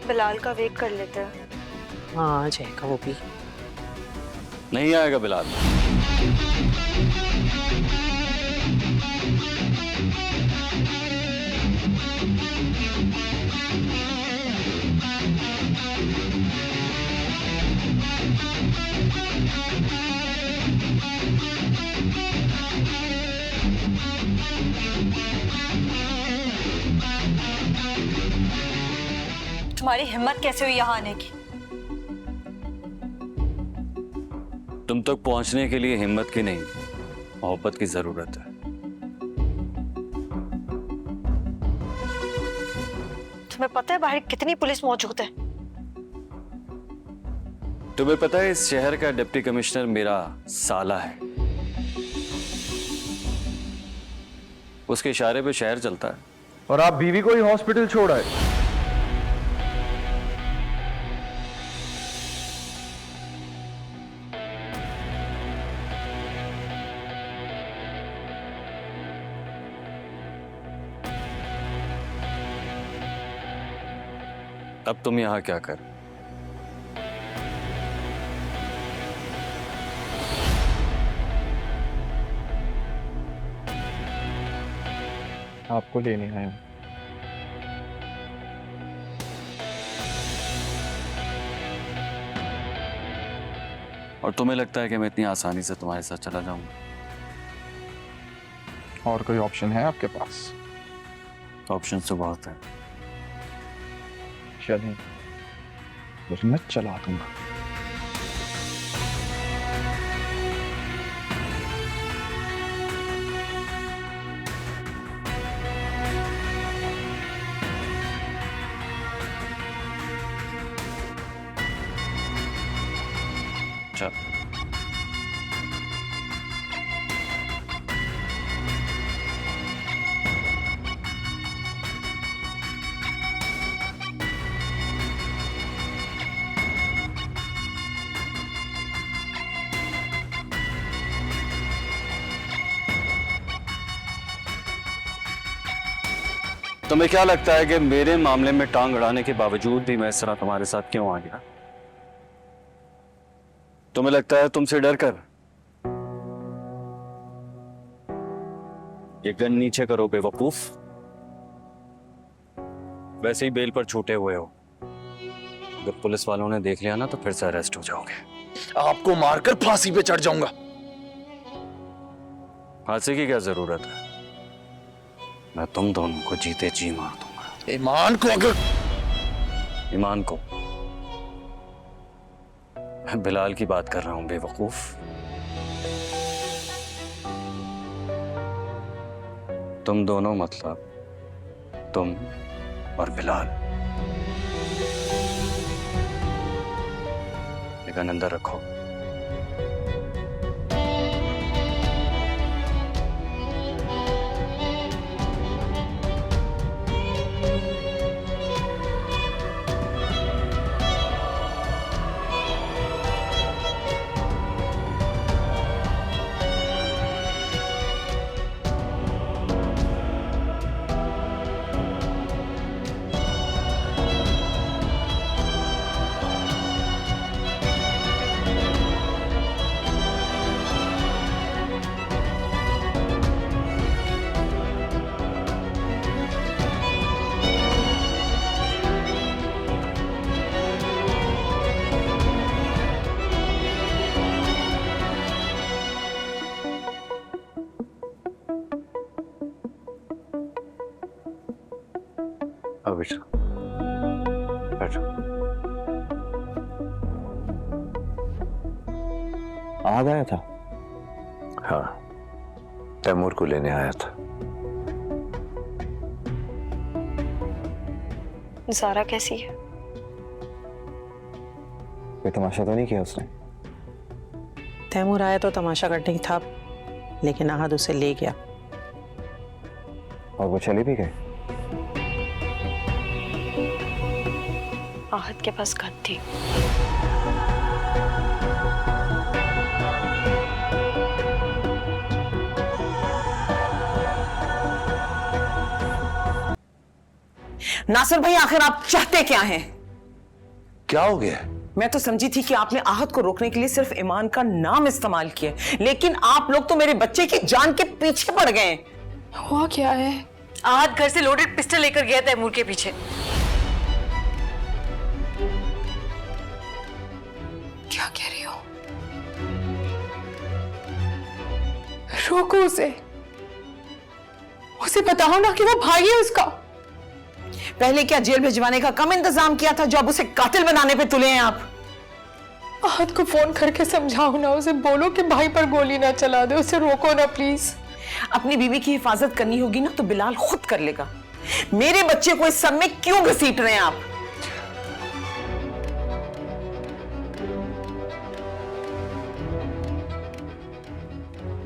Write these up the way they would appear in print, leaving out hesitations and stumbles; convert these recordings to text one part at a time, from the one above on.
बिलाल का वेट कर लेते हैं। हाँ आ जाएगा वो भी। नहीं आएगा बिलाल। तुम्हारी हिम्मत कैसे हुई यहाँ आने की? तुम तक पहुंचने के लिए हिम्मत की नहीं, मोहब्बत की जरूरत है। तुम्हें पता है बाहर कितनी पुलिस मौजूद है? तुम्हें पता है इस शहर का डिप्टी कमिश्नर मेरा साला है। उसके इशारे पे शहर चलता है। और आप बीवी को ही हॉस्पिटल छोड़ आए। अब तुम यहां क्या कर? आपको लेने आया हूं। और तुम्हें लगता है कि मैं इतनी आसानी से तुम्हारे साथ चला जाऊंगा? और कोई ऑप्शन है आपके पास? ऑप्शन तो बहुत है। चलिए, बस मैं चला दूंगा। चल। तुम्हें क्या लगता है कि मेरे मामले में टांग अड़ाने के बावजूद भी मैं इस तरह तुम्हारे साथ क्यों आ गया? तुम्हें लगता है तुमसे डर कर ये गन नीचे करो बेवकूफ? वैसे ही बेल पर छूटे हुए हो। अगर पुलिस वालों ने देख लिया ना तो फिर से अरेस्ट हो जाओगे। आपको मारकर फांसी पे चढ़ जाऊंगा। फांसी की क्या जरूरत है? मैं तुम दोनों को जीते जी मार दूंगा। ईमान को अगर ईमान को? मैं बिलाल की बात कर रहा हूं बेवकूफ। तुम दोनों मतलब तुम और बिलाल। लेकिन अंदर रखो। बैठो बैठो। आ गया था? हाँ, तैमूर को लेने आया था। ज़ारा कैसी है? कोई तमाशा तो नहीं किया उसने? तैमूर आया तो तमाशा करने ही था, लेकिन आहद उसे ले गया। और वो चली भी गई? आहद के पास गन थी। नासिर भाई, आखिर आप चाहते क्या हैं? क्या हो गया? मैं तो समझी थी कि आपने आहत को रोकने के लिए सिर्फ ईमान का नाम इस्तेमाल किया, लेकिन आप लोग तो मेरे बच्चे की जान के पीछे पड़ गए। हुआ क्या है? आहत घर से लोडेड पिस्टल लेकर गया तैमूर के पीछे। क्या कह रही हो? रोको उसे बताओ ना कि वो भाई है उसका। पहले क्या जेल भिजवाने का कम इंतजाम किया था जो अब उसे कातिल बनाने पे तुले हैं आप? आहत को फोन करके समझाओ ना, उसे बोलो कि भाई पर गोली ना चला दे, उसे रोको ना प्लीज। अपनी बीवी की हिफाजत करनी होगी ना तो बिलाल खुद कर लेगा। मेरे बच्चे को इस सब में क्यों घसीट रहे हैं आप?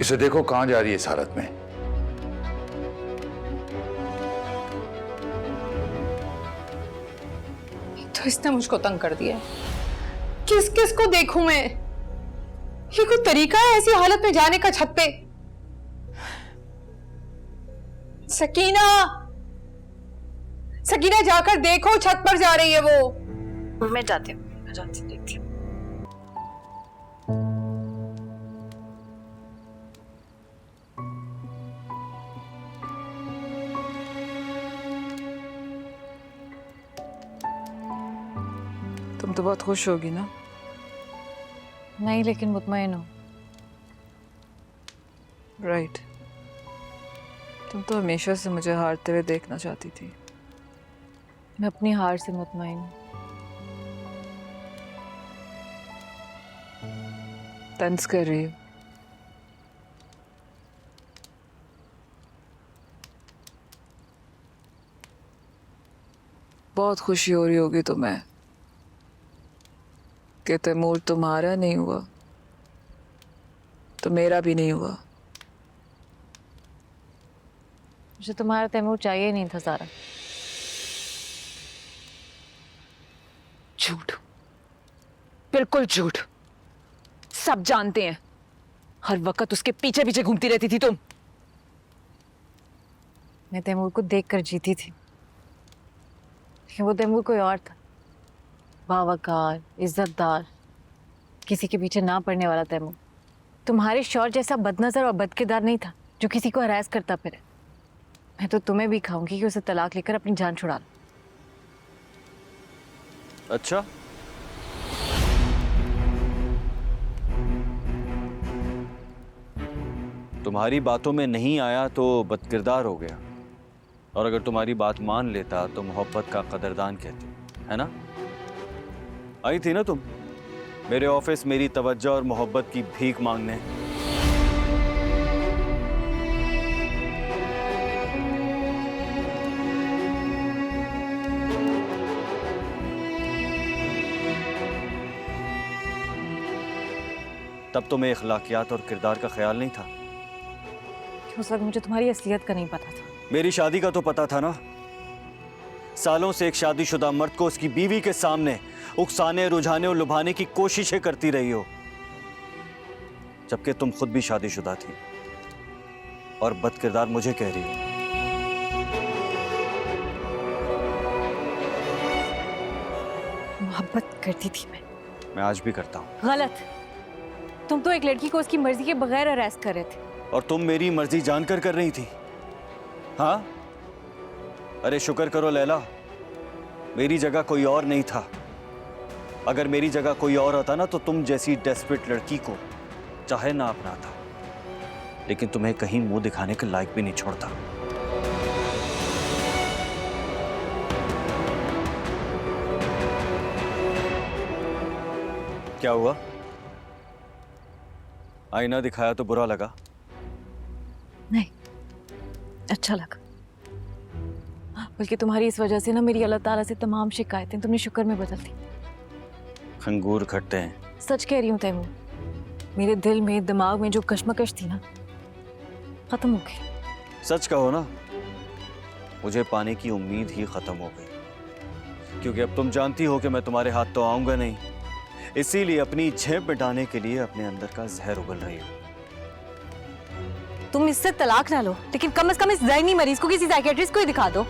इसे देखो कहां जा रही है इस हालत में। तो इसने मुझको तंग कर दिया। किस किस को देखूं मैं? ये कोई तरीका है ऐसी हालत में जाने का छत पे? सकीना, सकीना जाकर देखो, छत पर जा रही है वो। मैं जाती हूँ, मैं जाती हूँ, देखती हूँ। तुम तो बहुत खुश होगी ना? नहीं, लेकिन मुतमईन हो। राइट। तुम तो हमेशा से मुझे हारते हुए देखना चाहती थी। मैं अपनी हार से मुतमईन हूँ। तंज कर रही हो? बहुत खुशी हो रही होगी तुम्हें कि तैमूर तुम्हारा नहीं हुआ तो मेरा भी नहीं हुआ। मुझे तुम्हारा तैमूर चाहिए नहीं था सारा। झूठ, बिल्कुल झूठ। सब जानते हैं, हर वक्त उसके पीछे पीछे घूमती रहती थी तुम। मैं तैमूर को देखकर जीती थी, लेकिन वो तैमूर कोई और था। बावकार, इज्जतदार, किसी के पीछे ना पड़ने वाला तैमूर। तुम्हारे शौर जैसा बदनजर और बदकिरदार नहीं था जो किसी को हरास करता फिरे। मैं तो तुम्हें भी खाऊंगी कि उसे तलाक लेकर अपनी जान छुड़ा लो। अच्छा, तुम्हारी बातों में नहीं आया तो बदकिरदार हो गया, और अगर तुम्हारी बात मान लेता तो मोहब्बत का कदरदान कहते, है ना? आई थी ना तुम मेरे ऑफिस मेरी तवज्जो और मोहब्बत की भीख मांगने। तब तुम्हें इखलाकियात और किरदार का ख्याल नहीं था। उस वक्त मुझे तुम्हारी असलियत का नहीं पता था। मेरी शादी का तो पता था ना। सालों से एक शादीशुदा मर्द को उसकी बीवी के सामने उकसाने, रुझाने और लुभाने की कोशिशें करती रही हो, जबकि तुम खुद भी शादीशुदा थी और बदकिरदार मुझे कह रही हो। मोहब्बत करती थी मैं आज भी करता हूँ। गलत। तुम तो एक लड़की को उसकी मर्जी के बगैर अरेस्ट कर रहे थे। और तुम मेरी मर्जी जानकर कर रही थी। हाँ, अरे शुक्र करो लैला, मेरी जगह कोई और नहीं था। अगर मेरी जगह कोई और होता ना तो तुम जैसी डेस्परेट लड़की को चाहे ना अपनाता, लेकिन तुम्हें कहीं मुंह दिखाने के लायक भी नहीं छोड़ता। क्या हुआ? आईना दिखाया तो बुरा लगा? नहीं, अच्छा लगा। बल्कि तुम्हारी इस वजह से ना मेरी अल्लाह ताला से तमाम शिकायतें तुमने शुक्र में बदल दी। खंगूर खटते हैं। सच कह रही हूँ तैमूर, मेरे दिल में, दिमाग में जो कश्मकश थी ना, खत्म हो गई। सच कहो ना, मुझे पाने की उम्मीद ही खत्म हो गई, क्योंकि अब तुम जानती हो कि मैं तुम्हारे हाथ तो आऊंगा नहीं। इसीलिए अपनी झेप मिटाने के लिए अपने अंदर का जहर उगल रही हो। तुम इससे तलाक ना लो, लेकिन कम से कम इस ज़हनी मरीज को किसी साइकियाट्रिस्ट को ही दिखा दो।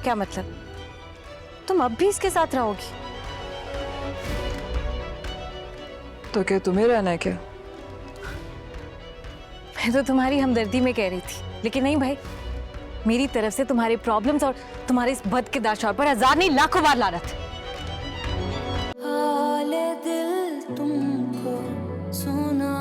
क्या मतलब? तुम अब भी इसके साथ रहोगी? तो क्या तुम्हें रहना है क्या? मैं तो तुम्हारी हमदर्दी में कह रही थी, लेकिन नहीं भाई, मेरी तरफ से तुम्हारे प्रॉब्लम्स और तुम्हारे इस बदकिरदार शौहर पर हजार नहीं लाखों बार लानत। हाले दिल तुमको सुना